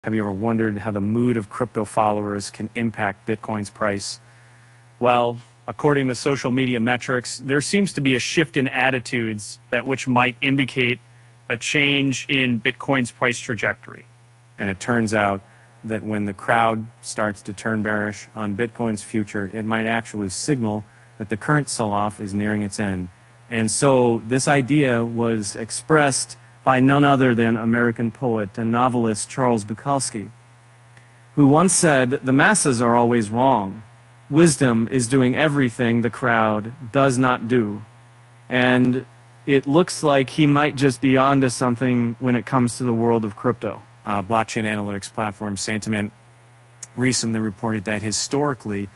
Have you ever wondered how the mood of crypto followers can impact Bitcoin's price? Well, according to social media metrics, there seems to be a shift in attitudes which might indicate a change in Bitcoin's price trajectory. And it turns out that when the crowd starts to turn bearish on Bitcoin's future, it might actually signal that the current sell-off is nearing its end. And so this idea was expressed by none other than American poet and novelist Charles Bukowski, who once said, "The masses are always wrong. Wisdom is doing everything the crowd does not do." And it looks like he might just be onto something when it comes to the world of crypto. Blockchain analytics platform Sentiment recently reported that historically,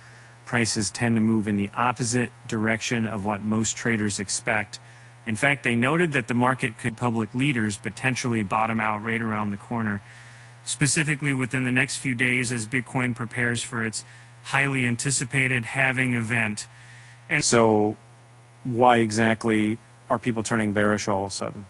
prices tend to move in the opposite direction of what most traders expect. In fact, they noted that the market could public leaders potentially bottom out right around the corner, specifically within the next few days as Bitcoin prepares for its highly anticipated halving event. And so why exactly are people turning bearish all of a sudden?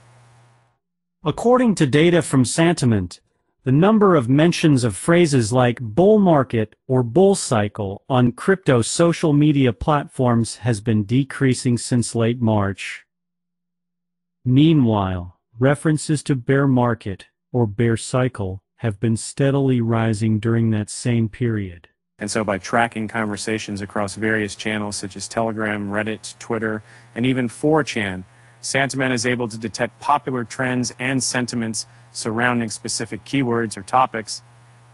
According to data from Sentiment, the number of mentions of phrases like bull market or bull cycle on crypto social media platforms has been decreasing since late March. Meanwhile, references to bear market or bear cycle have been steadily rising during that same period. And so by tracking conversations across various channels such as Telegram, Reddit, Twitter, and even 4chan, Sentiment is able to detect popular trends and sentiments surrounding specific keywords or topics.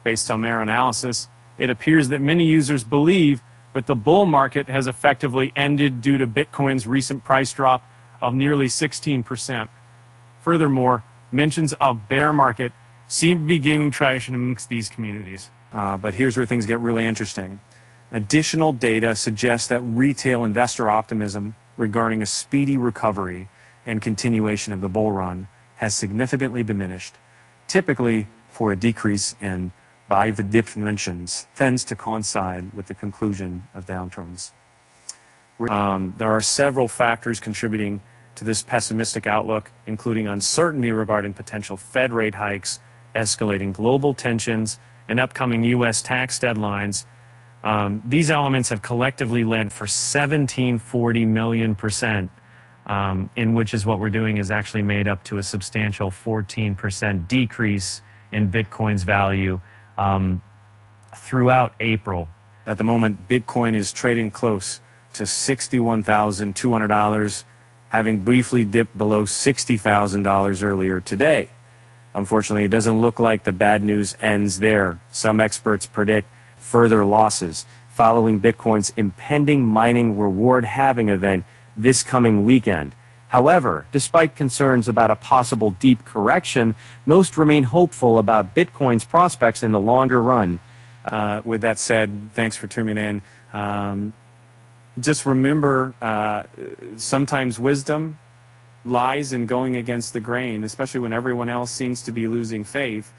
Based on their analysis, it appears that many users believe that the bull market has effectively ended due to Bitcoin's recent price drop of nearly 16%. Furthermore, mentions of bear market seem to be gaining traction amongst these communities. But here's where things get really interesting. Additional data suggests that retail investor optimism regarding a speedy recovery and continuation of the bull run has significantly diminished. Typically, for a decrease in buy the dip mentions tends to coincide with the conclusion of downturns. There are several factors contributing to this pessimistic outlook, including uncertainty regarding potential Fed rate hikes, escalating global tensions, and upcoming U.S. tax deadlines. These elements have collectively led for 1740 million percent, in which is what we're doing is actually made up to a substantial 14% decrease in Bitcoin's value throughout April. At the moment, Bitcoin is trading close to $61,200, having briefly dipped below $60,000 earlier today. Unfortunately, it doesn't look like the bad news ends there. Some experts predict further losses following Bitcoin's impending mining reward halving event this coming weekend. However, despite concerns about a possible deep correction, most remain hopeful about Bitcoin's prospects in the longer run. With that said, thanks for tuning in. Just remember, sometimes wisdom lies in going against the grain, especially when everyone else seems to be losing faith.